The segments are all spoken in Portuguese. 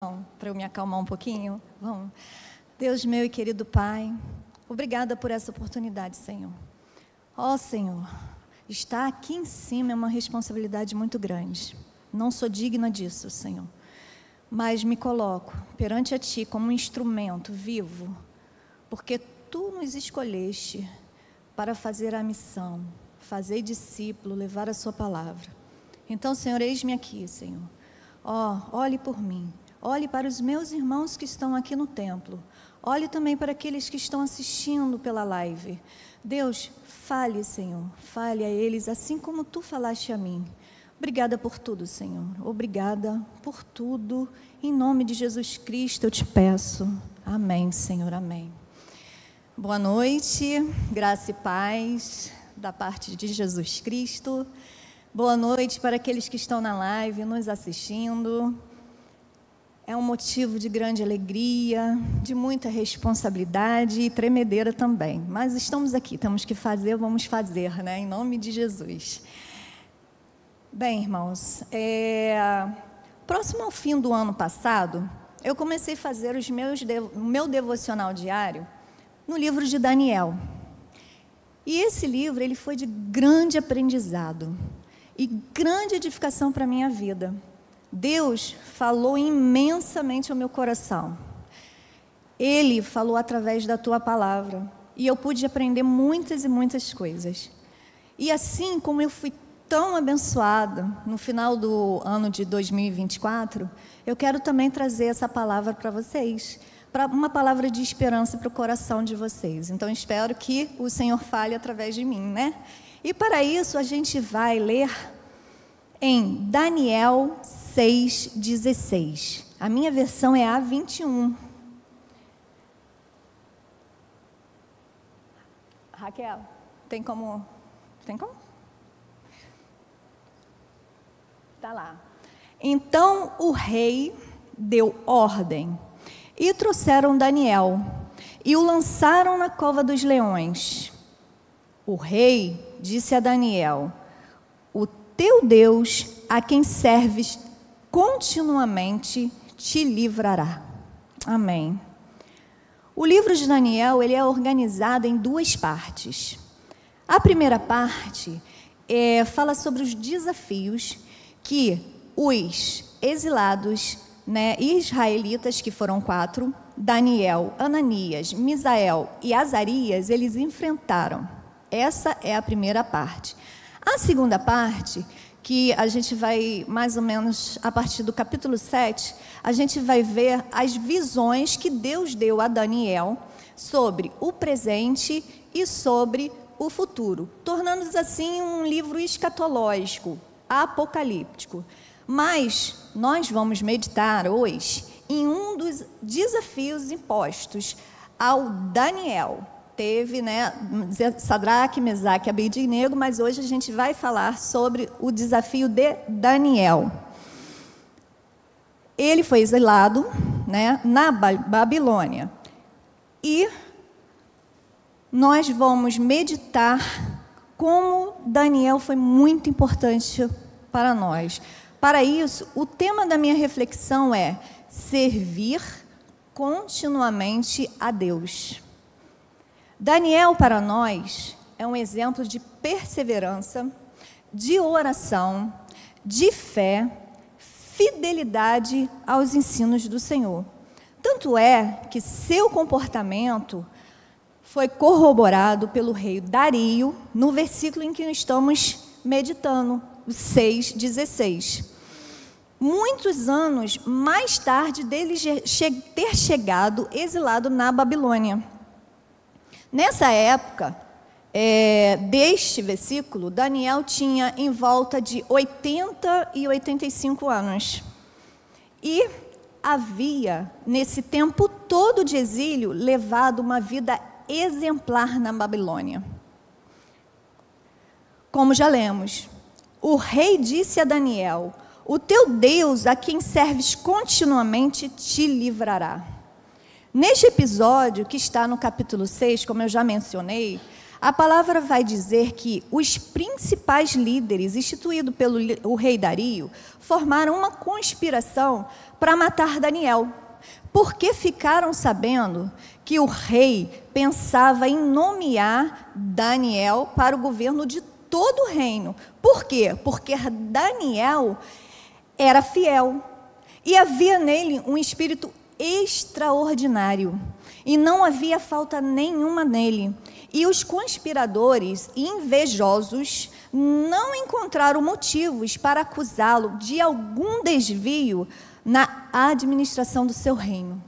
Para eu me acalmar um pouquinho. Vamos. Deus meu e querido Pai, obrigada por essa oportunidade, Senhor. Ó Senhor, estar aqui em cima é uma responsabilidade muito grande. Não sou digna disso, Senhor. Mas me coloco perante a Ti como um instrumento vivo, porque Tu nos escolheste para fazer a missão, fazer discípulo, levar a Sua palavra. Então, Senhor, eis-me aqui, Senhor. Olhe por mim. Olhe para os meus irmãos que estão aqui no templo. Olhe também para aqueles que estão assistindo pela live. Deus, fale, Senhor. Fale a eles assim como Tu falaste a mim. Obrigada por tudo, Senhor. Obrigada por tudo. Em nome de Jesus Cristo eu te peço. Amém, Senhor. Amém. Boa noite. Graça e paz da parte de Jesus Cristo. Boa noite para aqueles que estão na live nos assistindo. É um motivo de grande alegria, de muita responsabilidade e tremedeira também. Mas estamos aqui, temos que fazer, vamos fazer, né? Em nome de Jesus. Bem, irmãos, próximo ao fim do ano passado, eu comecei a fazer o meu devocional diário no livro de Daniel. E esse livro, ele foi de grande aprendizado e grande edificação para a minha vida. Deus falou imensamente ao meu coração. Ele falou através da Tua palavra. E eu pude aprender muitas e muitas coisas. E assim como eu fui tão abençoada no final do ano de 2024, eu quero também trazer essa palavra para vocês. Uma palavra de esperança para o coração de vocês. Então, espero que o Senhor fale através de mim, né? E para isso, a gente vai ler em Daniel 6,16. A minha versão é a 21. Raquel, tem como? Tá lá. Então o rei deu ordem e trouxeram Daniel e o lançaram na cova dos leões. O rei disse a Daniel: o teu Deus, a quem serves continuamente, te livrará. Amém. O livro de Daniel, ele é organizado em duas partes. A primeira parte fala sobre os desafios que os exilados, israelitas, que foram 4, Daniel, Ananias, Misael e Azarias, eles enfrentaram. Essa é a primeira parte. A segunda parte, que a gente vai, mais ou menos, a partir do capítulo 7, a gente vai ver as visões que Deus deu a Daniel sobre o presente e sobre o futuro, tornando-se assim um livro escatológico, apocalíptico. Mas nós vamos meditar hoje em um dos desafios impostos ao Daniel. Teve, Sadraque, Mesaque e Abednego, mas hoje a gente vai falar sobre o desafio de Daniel. Ele foi exilado, na Babilônia. E nós vamos meditar como Daniel foi muito importante para nós. Para isso, o tema da minha reflexão é servir continuamente a Deus. Daniel, para nós, é um exemplo de perseverança, de oração, de fé, fidelidade aos ensinos do Senhor. Tanto é que seu comportamento foi corroborado pelo rei Dario, no versículo em que estamos meditando, o 6,16. Muitos anos mais tarde dele ter chegado exilado na Babilônia. Nessa época, deste versículo, Daniel tinha em volta de 80 e 85 anos. E havia, nesse tempo todo de exílio, levado uma vida exemplar na Babilônia. Como já lemos, o rei disse a Daniel: o teu Deus, a quem serves continuamente, te livrará. Neste episódio, que está no capítulo 6, como eu já mencionei, A palavra vai dizer que os principais líderes, instituídos pelo o rei Dario, formaram uma conspiração para matar Daniel, porque ficaram sabendo que o rei pensava em nomear Daniel para o governo de todo o reino. Por quê? Porque Daniel era fiel e havia nele um espírito extraordinário e não havia falta nenhuma nele. E os conspiradores invejosos não encontraram motivos para acusá-lo de algum desvio na administração do seu reino.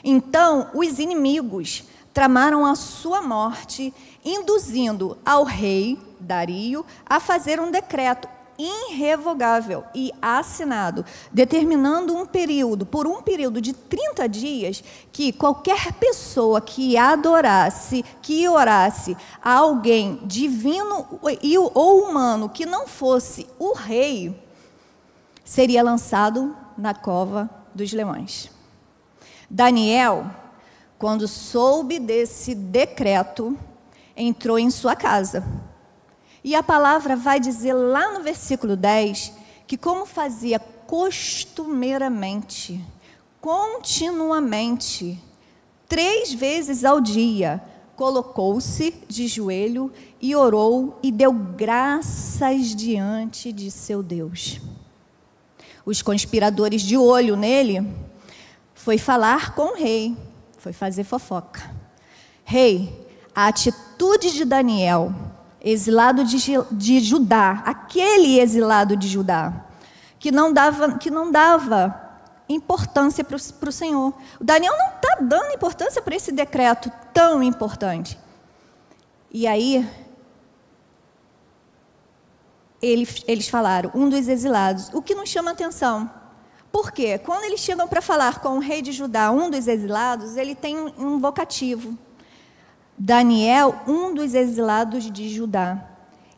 Então, os inimigos tramaram a sua morte, induzindo ao rei Dario a fazer um decreto irrevogável e assinado, determinando por um período de 30 dias, que qualquer pessoa que adorasse, que orasse a alguém divino ou humano que não fosse o rei, seria lançado na cova dos leões. Daniel, quando soube desse decreto, entrou em sua casa. E a palavra vai dizer lá no versículo 10, que como fazia costumeiramente, continuamente, 3 vezes ao dia, colocou-se de joelho e orou e deu graças diante de seu Deus. Os conspiradores de olho nele foi falar com o rei, foi fazer fofoca. Rei, a atitude de Daniel, exilado de Judá, aquele exilado de Judá, que não dava importância para o Senhor. O Daniel não está dando importância para esse decreto tão importante. E aí, eles falaram, um dos exilados, o que nos chama a atenção. Por quê? Quando eles chegam para falar com o rei de Judá, um dos exilados, ele tem um vocativo. Daniel, um dos exilados de Judá.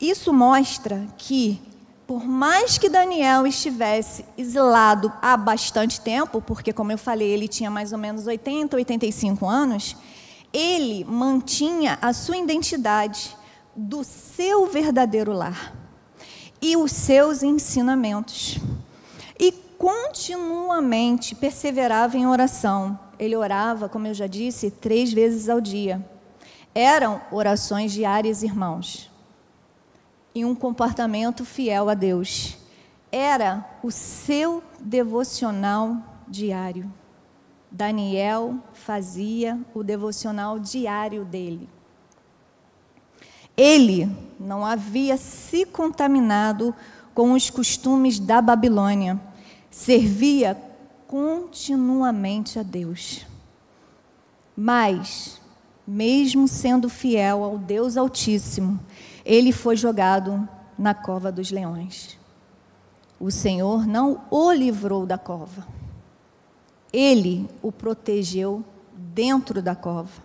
Isso mostra que, por mais que Daniel estivesse exilado há bastante tempo, porque, como eu falei, ele tinha mais ou menos 80, 85 anos, ele mantinha a sua identidade do seu verdadeiro lar e os seus ensinamentos. E continuamente perseverava em oração. Ele orava, como eu já disse, 3 vezes ao dia. Eram orações diárias, irmãos, e um comportamento fiel a Deus. Era o seu devocional diário. Daniel fazia o devocional diário dele. Ele não havia se contaminado com os costumes da Babilônia. Servia continuamente a Deus. Mas, mesmo sendo fiel ao Deus Altíssimo, ele foi jogado na cova dos leões. O Senhor não o livrou da cova. Ele o protegeu dentro da cova.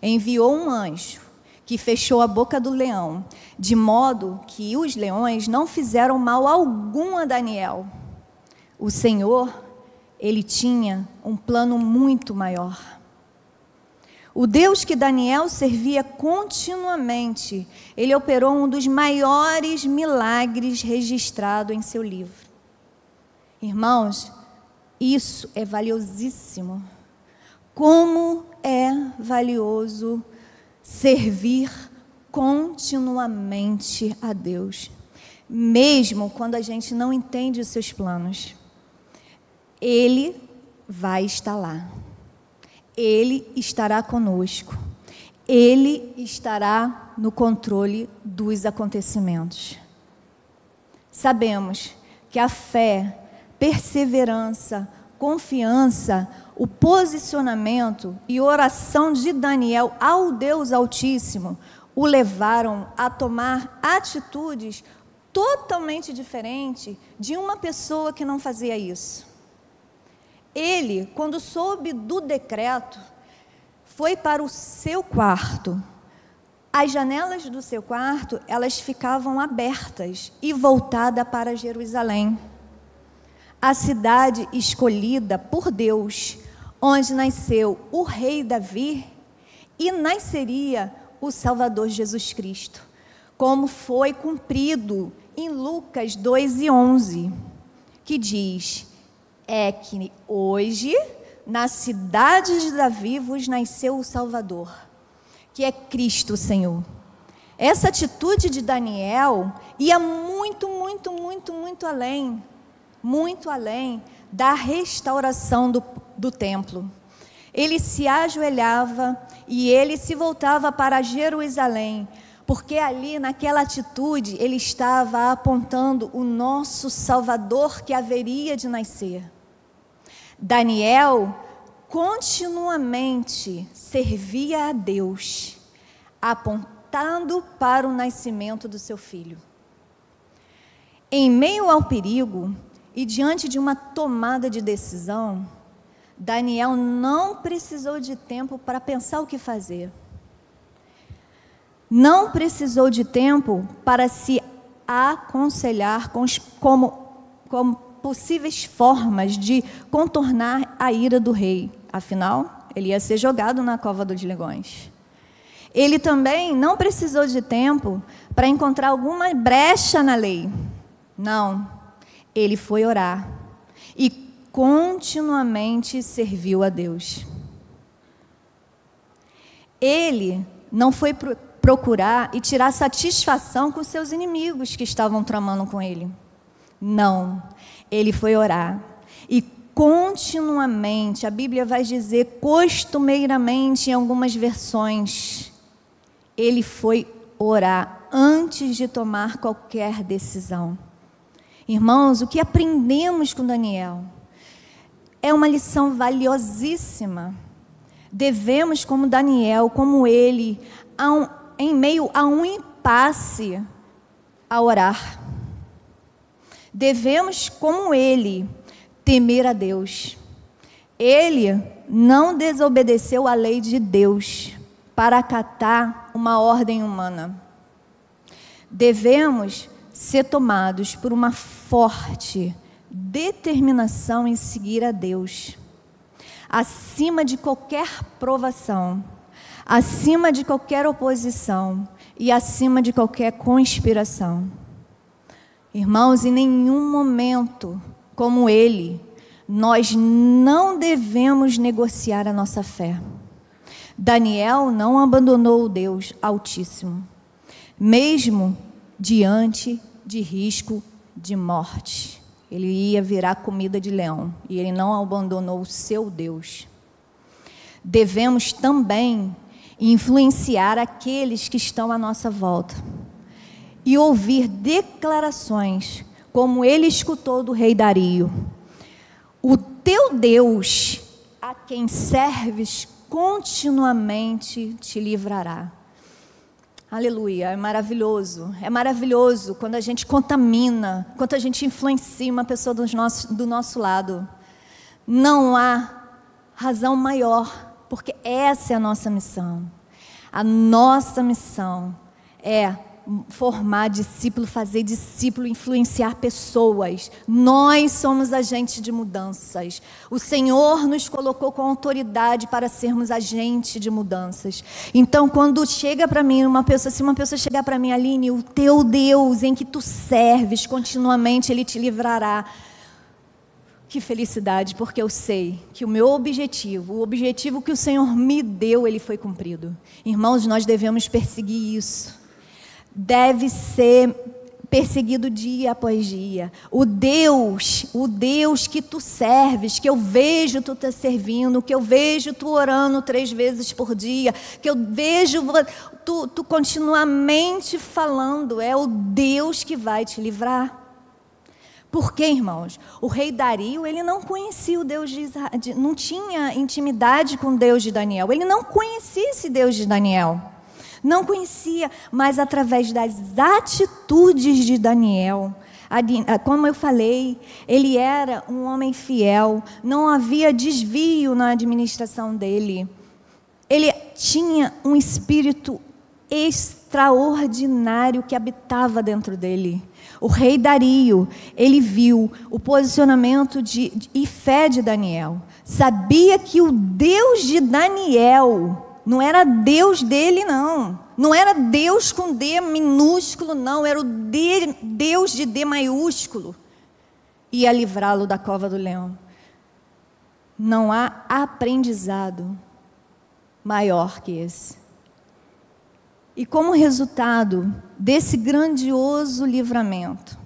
Enviou um anjo que fechou a boca do leão, de modo que os leões não fizeram mal algum a Daniel. O Senhor, ele tinha um plano muito maior. O Deus que Daniel servia continuamente, ele operou um dos maiores milagres registrados em seu livro. Irmãos, isso é valiosíssimo. Como é valioso servir continuamente a Deus, mesmo quando a gente não entende os seus planos. Ele vai estar lá. Ele estará conosco. Ele estará no controle dos acontecimentos. Sabemos que a fé, perseverança, confiança, o posicionamento e oração de Daniel ao Deus Altíssimo o levaram a tomar atitudes totalmente diferentes de uma pessoa que não fazia isso. Ele, quando soube do decreto, foi para o seu quarto. As janelas do seu quarto, elas ficavam abertas e voltadas para Jerusalém, a cidade escolhida por Deus, onde nasceu o rei Davi e nasceria o Salvador Jesus Cristo, como foi cumprido em Lucas 2:11, que diz: é que hoje, na cidade de Davi, vos nasceu o Salvador, que é Cristo, o Senhor. Essa atitude de Daniel ia muito além da restauração do templo. Ele se ajoelhava e ele se voltava para Jerusalém, porque ali, naquela atitude, ele estava apontando o nosso Salvador que haveria de nascer. Daniel continuamente servia a Deus, apontando para o nascimento do seu filho. Em meio ao perigo e diante de uma tomada de decisão, Daniel não precisou de tempo para pensar o que fazer. Não precisou de tempo para se aconselhar como possíveis formas de contornar a ira do rei. Afinal, ele ia ser jogado na cova dos leões. Ele também não precisou de tempo para encontrar alguma brecha na lei. Não, ele foi orar e continuamente serviu a Deus. Ele não foi procurar e tirar satisfação com seus inimigos que estavam tramando com ele. Não, ele foi orar e continuamente, a Bíblia vai dizer costumeiramente em algumas versões, ele foi orar antes de tomar qualquer decisão. Irmãos, o que aprendemos com Daniel é uma lição valiosíssima. Devemos, como Daniel, como ele, em meio a um impasse, a orar. Devemos, como ele, temer a Deus. Ele não desobedeceu à lei de Deus para acatar uma ordem humana. Devemos ser tomados por uma forte determinação em seguir a Deus, acima de qualquer provação, acima de qualquer oposição e acima de qualquer conspiração. Irmãos, em nenhum momento, como ele, nós não devemos negociar a nossa fé. Daniel não abandonou o Deus Altíssimo, mesmo diante de risco de morte. Ele ia virar comida de leão e ele não abandonou o seu Deus. Devemos também influenciar aqueles que estão à nossa volta e ouvir declarações como ele escutou do rei Dario: o teu Deus, a quem serves continuamente, te livrará. Aleluia, é maravilhoso quando a gente contamina, quando a gente influencia uma pessoa do nosso lado. Não há razão maior, porque essa é a nossa missão. A nossa missão é formar discípulo, fazer discípulo, influenciar pessoas. Nós somos agentes de mudanças. O Senhor nos colocou com autoridade para sermos agentes de mudanças. Então, quando chega para mim se uma pessoa chegar para mim: Aline, o teu Deus em que tu serves continuamente, Ele te livrará. Que felicidade, porque eu sei que o meu objetivo, o objetivo que o Senhor me deu, ele foi cumprido. Irmãos, nós devemos perseguir isso. Deve ser perseguido dia após dia. O Deus que tu serves, que eu vejo tu te servindo, que eu vejo tu orando 3 vezes por dia, que eu vejo tu continuamente falando, é o Deus que vai te livrar. Por quê, irmãos? O rei Dario, ele não conhecia o Deus de Israel, não tinha intimidade com o Deus de Daniel, ele não conhecia esse Deus de Daniel. Não conhecia, mas através das atitudes de Daniel, como eu falei, ele era um homem fiel, não havia desvio na administração dele. Ele tinha um espírito extraordinário que habitava dentro dele. O rei Dario, ele viu o posicionamento e fé de Daniel. Sabia que o Deus de Daniel não era Deus dele, não Não era Deus com D minúsculo, não. Era o Deus de D maiúsculo. Ia livrá-lo da cova do leão. Não há aprendizado maior que esse. E como resultado desse grandioso livramento,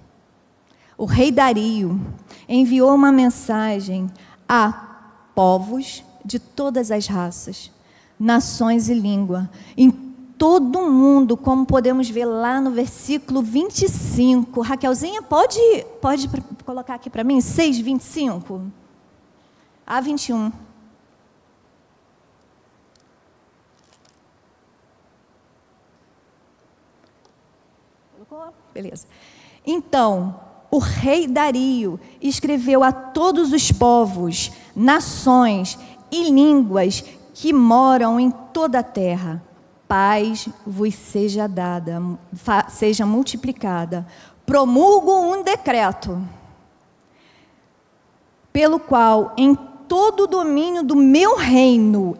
o rei Dario enviou uma mensagem a povos de todas as raças, nações e língua, em todo o mundo, como podemos ver lá no versículo 25. Raquelzinha, pode colocar aqui para mim, 6:25 a 21. Colocou? Beleza. Então, o rei Dario escreveu a todos os povos, nações e línguas que moram em toda a terra: paz vos seja dada, seja multiplicada. Promulgo um decreto, pelo qual em todo o domínio do meu reino,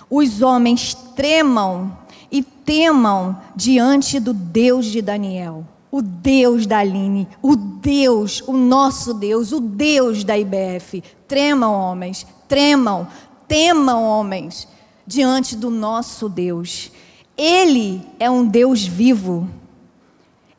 os homens tremam e temam diante do Deus de Daniel, o Deus da Aline, o nosso Deus, o Deus da IBF. Tremam, homens, temam, homens, diante do nosso Deus. Ele é um Deus vivo.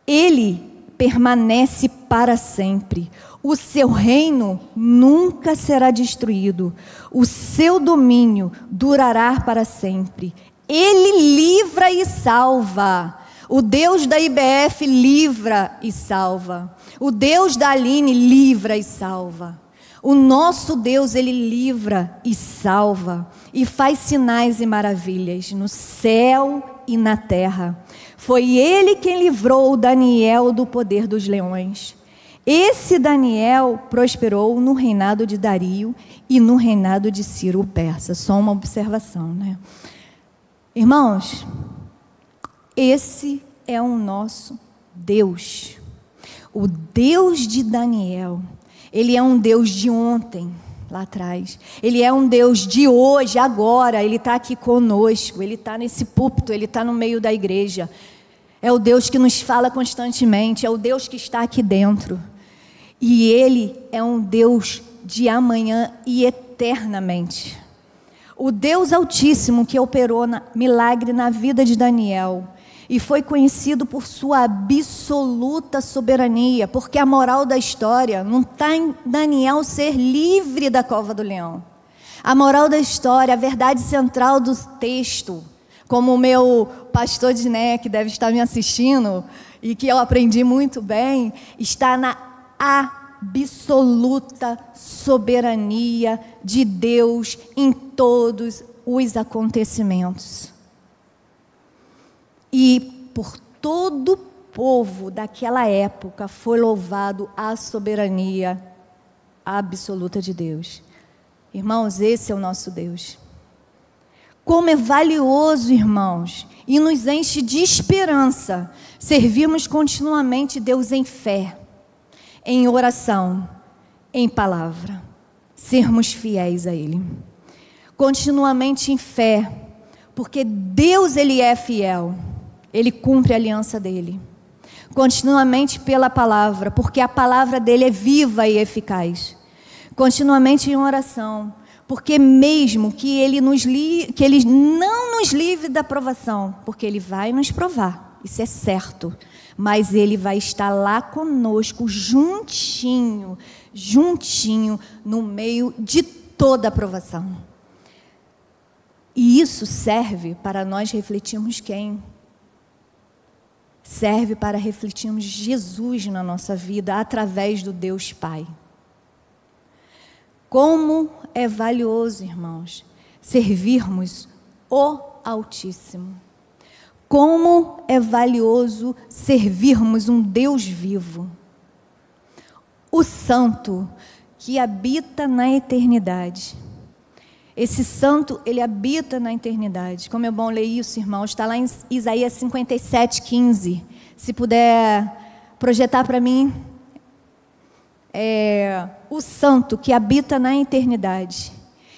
Ele permanece para sempre. O seu reino nunca será destruído. O seu domínio durará para sempre. Ele livra e salva. O Deus da IBF livra e salva. O Deus da Aline livra e salva. O nosso Deus, Ele livra e salva. E faz sinais e maravilhas no céu e na terra. Foi Ele quem livrou Daniel do poder dos leões. Esse Daniel prosperou no reinado de Dario e no reinado de Ciro o persa. Só uma observação, né? Irmãos, esse é o nosso Deus. O Deus de Daniel. Ele é um Deus de ontem, lá atrás. Ele é um Deus de hoje, agora. Ele está aqui conosco. Ele está nesse púlpito. Ele está no meio da igreja. É o Deus que nos fala constantemente. É o Deus que está aqui dentro. E Ele é um Deus de amanhã e eternamente. O Deus Altíssimo que operou milagre na vida de Daniel e foi conhecido por sua absoluta soberania, porque a moral da história não está em Daniel ser livre da cova do leão. A moral da história, a verdade central do texto, como o meu pastor Diné, que deve estar me assistindo e que eu aprendi muito bem, está na absoluta soberania de Deus em todos os acontecimentos. E por todo o povo daquela época foi louvado a soberania absoluta de Deus. Irmãos, esse é o nosso Deus. Como é valioso, irmãos, e nos enche de esperança servirmos continuamente Deus em fé, em oração, em palavra, sermos fiéis a Ele, continuamente em fé, porque Deus, Ele é fiel, Ele cumpre a aliança dEle, continuamente pela palavra, porque a palavra dEle é viva e eficaz, continuamente em oração, porque mesmo que Ele não nos livre da provação, porque Ele vai nos provar, isso é certo, mas Ele vai estar lá conosco, juntinho, no meio de toda a provação. E isso serve para nós refletirmos quem? Serve para refletirmos Jesus na nossa vida, através do Deus Pai. Como é valioso, irmãos, servirmos o Altíssimo. Como é valioso servirmos um Deus vivo, o Santo que habita na eternidade. Esse Santo, Ele habita na eternidade. Como é bom ler isso, irmãos. Está lá em Isaías 57:15. Se puder projetar para mim. O Santo que habita na eternidade.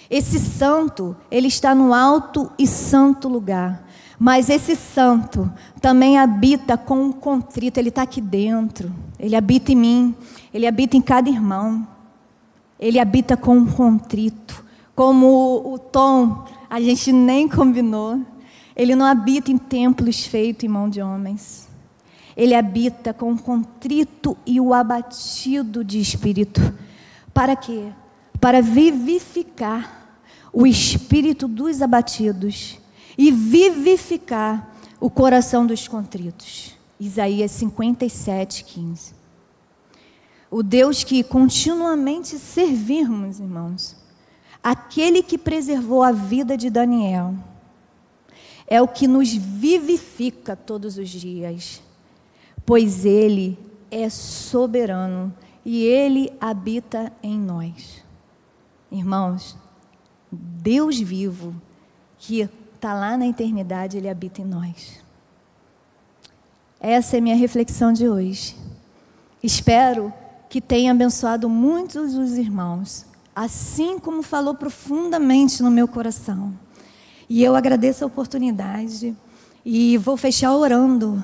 Esse santo, ele está no alto e santo lugar. Mas esse santo também habita com o contrito. Ele está aqui dentro. Ele habita em mim. Ele habita em cada irmão. Ele habita com o contrito. Como o Tom, a gente nem combinou. Ele não habita em templos feitos em mão de homens. Ele habita com o contrito e o abatido de espírito. Para quê? Para vivificar o espírito dos abatidos e vivificar o coração dos contritos. Isaías 57:15. O Deus que continuamente servirmos, irmãos, aquele que preservou a vida de Daniel, é o que nos vivifica todos os dias, pois Ele é soberano e Ele habita em nós. Irmãos, Deus vivo, que está lá na eternidade, Ele habita em nós. Essa é a minha reflexão de hoje. Espero que tenha abençoado muitos dos irmãos, assim como falou profundamente no meu coração. E eu agradeço a oportunidade e vou fechar orando.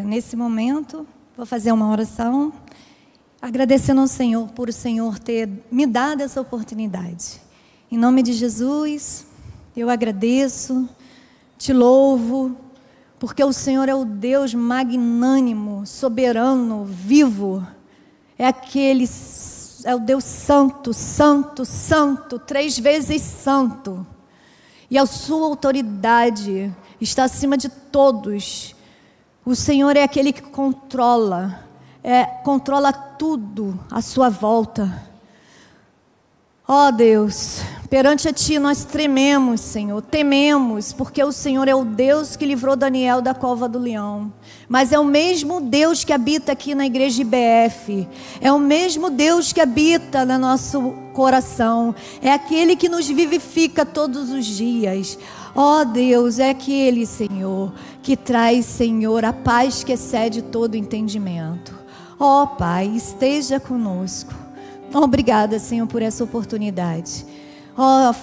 Nesse momento, vou fazer uma oração, agradecendo ao Senhor por o Senhor ter me dado essa oportunidade. Em nome de Jesus, eu agradeço, te louvo, porque o Senhor é o Deus magnânimo, soberano, vivo. É o Deus santo, santo, santo, 3 vezes santo. E a sua autoridade está acima de todos. O Senhor é aquele que controla tudo à sua volta. Ó Deus, perante a Ti nós trememos, Senhor, tememos, porque o Senhor é o Deus que livrou Daniel da cova do leão. Mas é o mesmo Deus que habita aqui na igreja IBF, é o mesmo Deus que habita no nosso coração, é aquele que nos vivifica todos os dias. Ó Deus, é aquele, Senhor, que traz, Senhor, a paz que excede todo entendimento. Ó Pai, esteja conosco. Obrigada, Senhor, por essa oportunidade.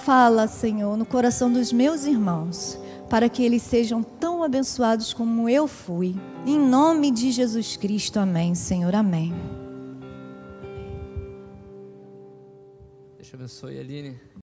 Fala, Senhor, no coração dos meus irmãos, para que eles sejam tão abençoados como eu fui. Em nome de Jesus Cristo, amém, Senhor, amém. Deus te abençoe, Aline.